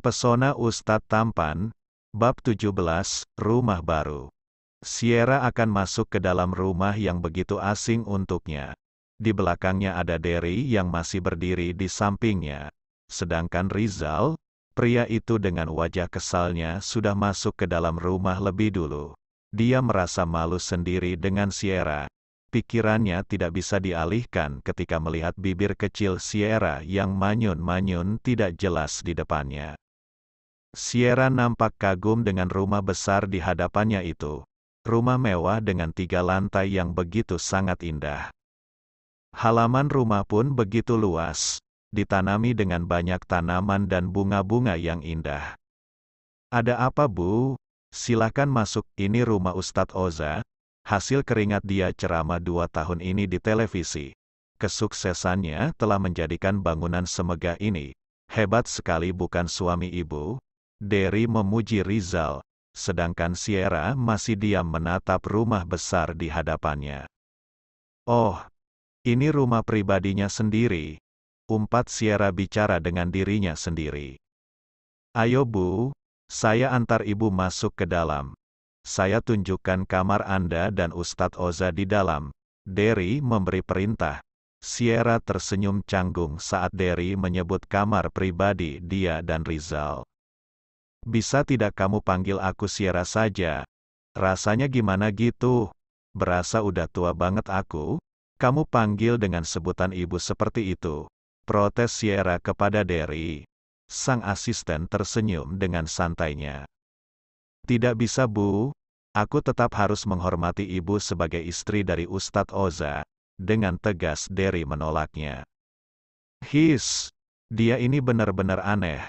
Pesona Ustadz Tampan, Bab 17, Rumah Baru. Sierra akan masuk ke dalam rumah yang begitu asing untuknya. Di belakangnya ada Derry yang masih berdiri di sampingnya. Sedangkan Rizal, pria itu dengan wajah kesalnya sudah masuk ke dalam rumah lebih dulu. Dia merasa malu sendiri dengan Sierra. Pikirannya tidak bisa dialihkan ketika melihat bibir kecil Sierra yang manyun-manyun tidak jelas di depannya. Sierra nampak kagum dengan rumah besar di hadapannya itu. Rumah mewah dengan 3 lantai yang begitu sangat indah. Halaman rumah pun begitu luas, ditanami dengan banyak tanaman dan bunga-bunga yang indah. "Ada apa, Bu? Silakan masuk, ini rumah Ustadz Oza." Hasil keringat dia ceramah 2 tahun ini di televisi. Kesuksesannya telah menjadikan bangunan semegah ini. Hebat sekali bukan suami ibu? Derry memuji Rizal, sedangkan Sierra masih diam menatap rumah besar di hadapannya. "Oh, ini rumah pribadinya sendiri," umpat Sierra bicara dengan dirinya sendiri. "Ayo Bu, saya antar Ibu masuk ke dalam. Saya tunjukkan kamar Anda dan Ustadz Oza di dalam." Derry memberi perintah. Sierra tersenyum canggung saat Derry menyebut kamar pribadi dia dan Rizal. "Bisa tidak kamu panggil aku Sierra saja? Rasanya gimana gitu? Berasa udah tua banget aku? Kamu panggil dengan sebutan ibu seperti itu," protes Sierra kepada Derry. Sang asisten tersenyum dengan santainya. "Tidak bisa Bu, aku tetap harus menghormati ibu sebagai istri dari Ustadz Oza," dengan tegas Derry menolaknya. "His, dia ini benar-benar aneh.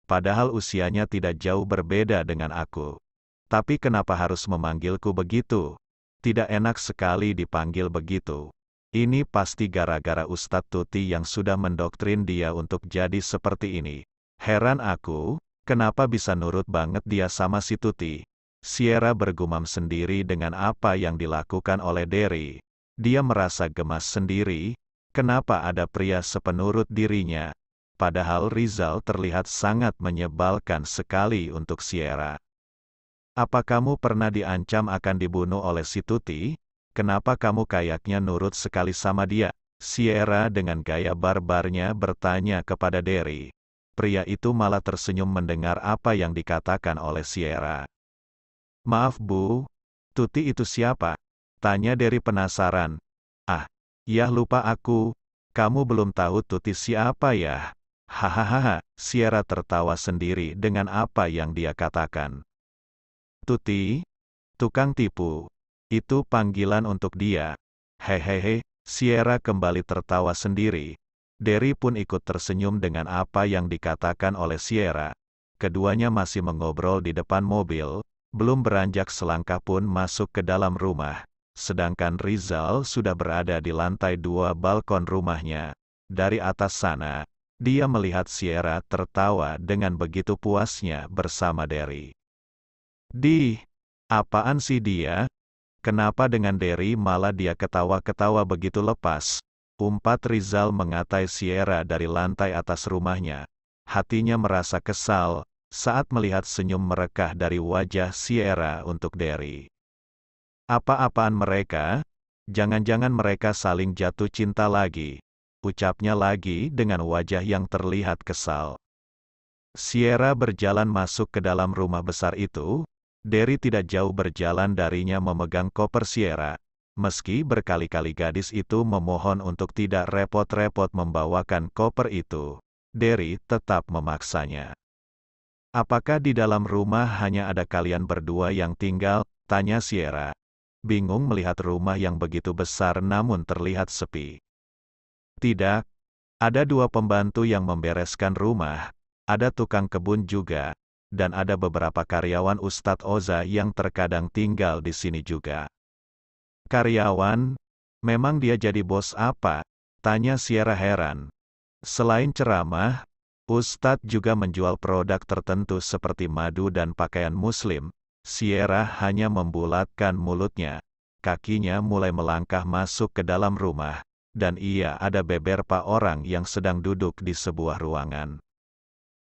Padahal usianya tidak jauh berbeda dengan aku. Tapi kenapa harus memanggilku begitu? Tidak enak sekali dipanggil begitu. Ini pasti gara-gara Ustadz Tuti yang sudah mendoktrin dia untuk jadi seperti ini. Heran aku, kenapa bisa nurut banget dia sama si Tuti." Sierra bergumam sendiri dengan apa yang dilakukan oleh Derry. Dia merasa gemas sendiri, kenapa ada pria sepenurut dirinya. Padahal Rizal terlihat sangat menyebalkan sekali untuk Sierra. "Apa kamu pernah diancam akan dibunuh oleh si Tuti? Kenapa kamu kayaknya nurut sekali sama dia?" Sierra dengan gaya barbarnya bertanya kepada Derry. Pria itu malah tersenyum mendengar apa yang dikatakan oleh Sierra. "Maaf Bu, Tuti itu siapa?" tanya Derry penasaran. "Ah, ya lupa aku. Kamu belum tahu Tuti siapa ya?" Hahaha, Sierra tertawa sendiri dengan apa yang dia katakan. "Tuti? Tukang tipu. Itu panggilan untuk dia." Hehehe, Sierra kembali tertawa sendiri. Derry pun ikut tersenyum dengan apa yang dikatakan oleh Sierra. Keduanya masih mengobrol di depan mobil, belum beranjak selangkah pun masuk ke dalam rumah. Sedangkan Rizal sudah berada di lantai 2 balkon rumahnya. Dari atas sana, dia melihat Sierra tertawa dengan begitu puasnya bersama Derry. Apaan sih dia? Kenapa dengan Derry malah dia ketawa-ketawa begitu lepas?" umpat Rizal mengatai Sierra dari lantai atas rumahnya. Hatinya merasa kesal saat melihat senyum merekah dari wajah Sierra untuk Derry. "Apa-apaan mereka? Jangan-jangan mereka saling jatuh cinta lagi?" ucapnya lagi dengan wajah yang terlihat kesal. Sierra berjalan masuk ke dalam rumah besar itu. Derry tidak jauh berjalan darinya memegang koper Sierra. Meski berkali-kali gadis itu memohon untuk tidak repot-repot membawakan koper itu, Derry tetap memaksanya. "Apakah di dalam rumah hanya ada kalian berdua yang tinggal?" tanya Sierra. Bingung melihat rumah yang begitu besar namun terlihat sepi. "Tidak, ada 2 pembantu yang membereskan rumah, ada tukang kebun juga, dan ada beberapa karyawan Ustadz Oza yang terkadang tinggal di sini juga." "Karyawan? Memang dia jadi bos apa?" tanya Sierra heran. Selain ceramah, Ustadz juga menjual produk tertentu seperti madu dan pakaian muslim. Sierra hanya membulatkan mulutnya. Kakinya mulai melangkah masuk ke dalam rumah. Dan ia ada beberapa orang yang sedang duduk di sebuah ruangan.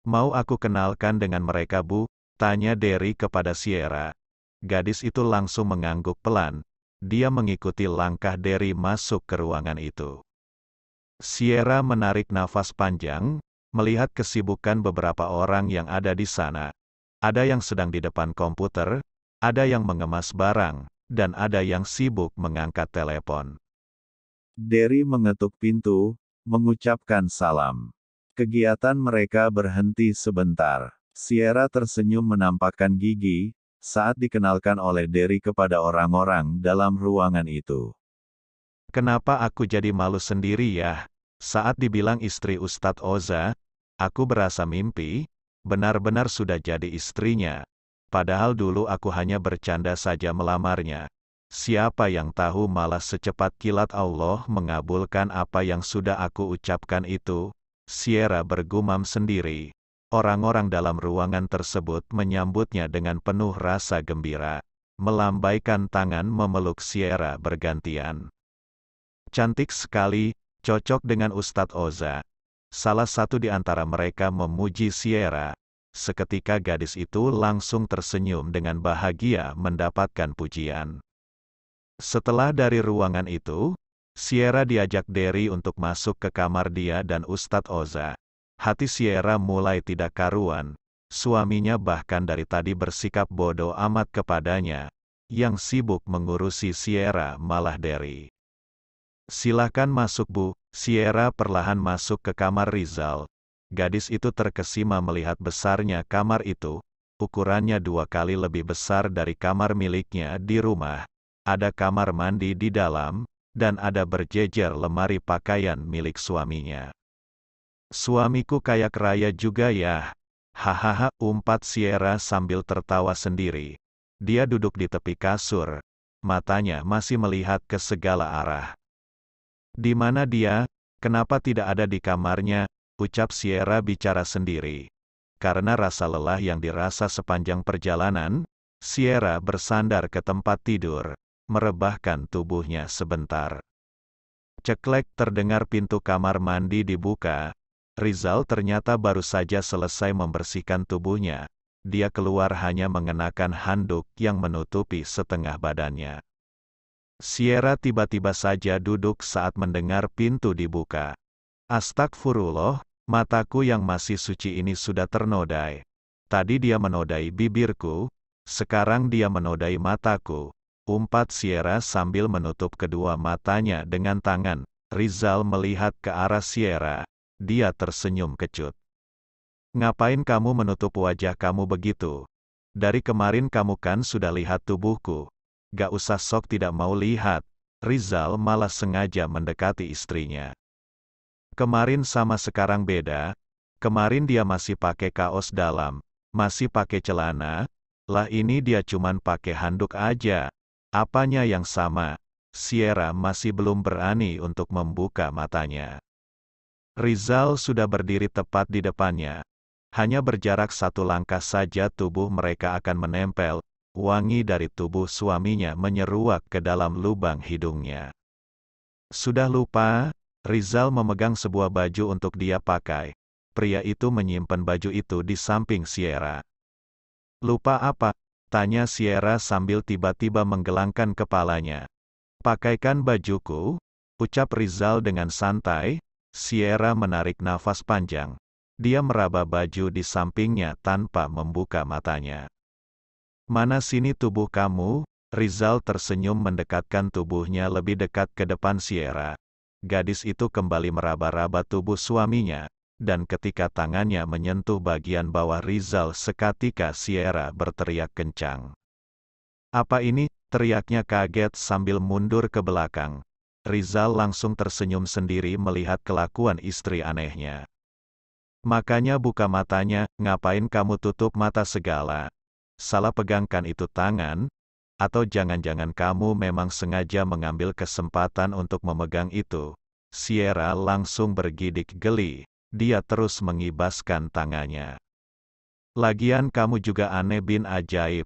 Mau aku kenalkan dengan mereka, Bu? Tanya Derry kepada Sierra. Gadis itu langsung mengangguk pelan. Dia mengikuti langkah Derry masuk ke ruangan itu. Sierra menarik nafas panjang, melihat kesibukan beberapa orang yang ada di sana. Ada yang sedang di depan komputer, ada yang mengemas barang, dan ada yang sibuk mengangkat telepon. Derry mengetuk pintu, mengucapkan salam. Kegiatan mereka berhenti sebentar. Sierra tersenyum menampakkan gigi, saat dikenalkan oleh Derry kepada orang-orang dalam ruangan itu. Kenapa aku jadi malu sendiri ya? Saat dibilang istri Ustadz Oza, aku berasa mimpi, benar-benar sudah jadi istrinya. Padahal dulu aku hanya bercanda saja melamarnya. Siapa yang tahu malah secepat kilat Allah mengabulkan apa yang sudah aku ucapkan itu. Sierra bergumam sendiri. Orang-orang dalam ruangan tersebut menyambutnya dengan penuh rasa gembira. Melambaikan tangan memeluk Sierra bergantian. Cantik sekali, cocok dengan Ustadz Oza. Salah satu di antara mereka memuji Sierra. Seketika gadis itu langsung tersenyum dengan bahagia mendapatkan pujian. Setelah dari ruangan itu, Sierra diajak Derry untuk masuk ke kamar dia dan Ustadz Oza. Hati Sierra mulai tidak karuan. Suaminya bahkan dari tadi bersikap bodoh amat kepadanya. Yang sibuk mengurusi Sierra malah Derry. Silakan masuk, Bu. Sierra perlahan masuk ke kamar Rizal. Gadis itu terkesima melihat besarnya kamar itu. Ukurannya 2 kali lebih besar dari kamar miliknya di rumah. Ada kamar mandi di dalam, dan ada berjejer lemari pakaian milik suaminya. Suamiku kaya raya juga ya. Hahaha, umpat Sierra sambil tertawa sendiri. Dia duduk di tepi kasur. Matanya masih melihat ke segala arah. Di mana dia? Kenapa tidak ada di kamarnya? Ucap Sierra bicara sendiri. Karena rasa lelah yang dirasa sepanjang perjalanan, Sierra bersandar ke tempat tidur, merebahkan tubuhnya sebentar. Ceklek, terdengar pintu kamar mandi dibuka. Rizal ternyata baru saja selesai membersihkan tubuhnya. Dia keluar hanya mengenakan handuk yang menutupi setengah badannya. Sierra tiba-tiba saja duduk saat mendengar pintu dibuka. Astagfirullah, mataku yang masih suci ini sudah ternodai. Tadi dia menodai bibirku, sekarang dia menodai mataku. Umpat Sierra sambil menutup kedua matanya dengan tangan. Rizal melihat ke arah Sierra. Dia tersenyum kecut. Ngapain kamu menutup wajah kamu begitu? Dari kemarin kamu kan sudah lihat tubuhku. Gak usah sok tidak mau lihat. Rizal malah sengaja mendekati istrinya. Kemarin sama sekarang beda. Kemarin dia masih pakai kaos dalam, masih pakai celana. Lah ini dia cuman pakai handuk aja. Apanya yang sama? Sierra masih belum berani untuk membuka matanya. Rizal sudah berdiri tepat di depannya. Hanya berjarak 1 langkah saja tubuh mereka akan menempel. Wangi dari tubuh suaminya menyeruak ke dalam lubang hidungnya. Sudah lupa? Rizal memegang sebuah baju untuk dia pakai. Pria itu menyimpan baju itu di samping Sierra. Lupa apa? Tanya Sierra sambil tiba-tiba menggelangkan kepalanya. Pakaikan bajuku, ucap Rizal dengan santai. Sierra menarik nafas panjang. Dia meraba baju di sampingnya tanpa membuka matanya. Mana sini tubuh kamu? Rizal tersenyum mendekatkan tubuhnya lebih dekat ke depan Sierra. Gadis itu kembali meraba-raba tubuh suaminya, dan ketika tangannya menyentuh bagian bawah Rizal seketika Sierra berteriak kencang. Apa ini? Teriaknya kaget sambil mundur ke belakang. Rizal langsung tersenyum sendiri melihat kelakuan istri anehnya. Makanya buka matanya, ngapain kamu tutup mata segala? Salah pegangkan itu tangan? Atau jangan-jangan kamu memang sengaja mengambil kesempatan untuk memegang itu? Sierra langsung bergidik geli. Dia terus mengibaskan tangannya. Lagian kamu juga aneh bin ajaib.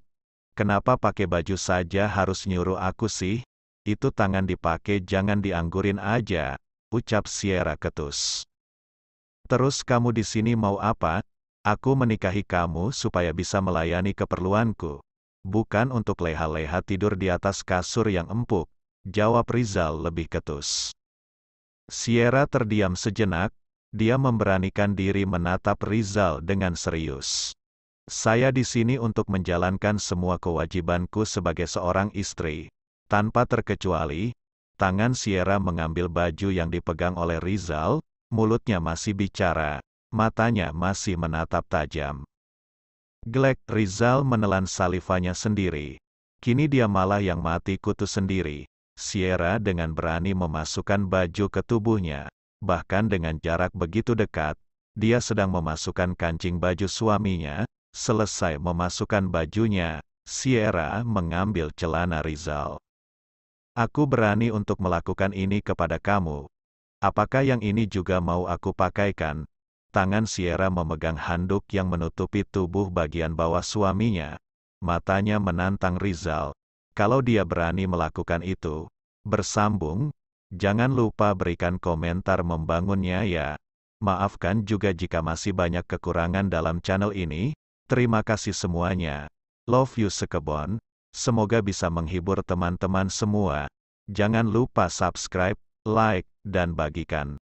Kenapa pakai baju saja harus nyuruh aku sih? Itu tangan dipakai jangan dianggurin aja, ucap Sierra ketus. Terus kamu di sini mau apa? Aku menikahi kamu supaya bisa melayani keperluanku, bukan untuk leha-leha tidur di atas kasur yang empuk, jawab Rizal lebih ketus. Sierra terdiam sejenak, dia memberanikan diri menatap Rizal dengan serius. Saya di sini untuk menjalankan semua kewajibanku sebagai seorang istri. Tanpa terkecuali, tangan Sierra mengambil baju yang dipegang oleh Rizal, mulutnya masih bicara, matanya masih menatap tajam. Glek, Rizal menelan salivanya sendiri. Kini dia malah yang mati kutu sendiri. Sierra dengan berani memasukkan baju ke tubuhnya. Bahkan dengan jarak begitu dekat, dia sedang memasukkan kancing baju suaminya. Selesai memasukkan bajunya, Sierra mengambil celana Rizal. Aku berani untuk melakukan ini kepada kamu. Apakah yang ini juga mau aku pakaikan? Tangan Sierra memegang handuk yang menutupi tubuh bagian bawah suaminya. Matanya menantang Rizal. Kalau dia berani melakukan itu, bersambung, jangan lupa berikan komentar membangunnya ya. Maafkan juga jika masih banyak kekurangan dalam channel ini. Terima kasih semuanya. Love you sekebon. Semoga bisa menghibur teman-teman semua. Jangan lupa subscribe, like, dan bagikan.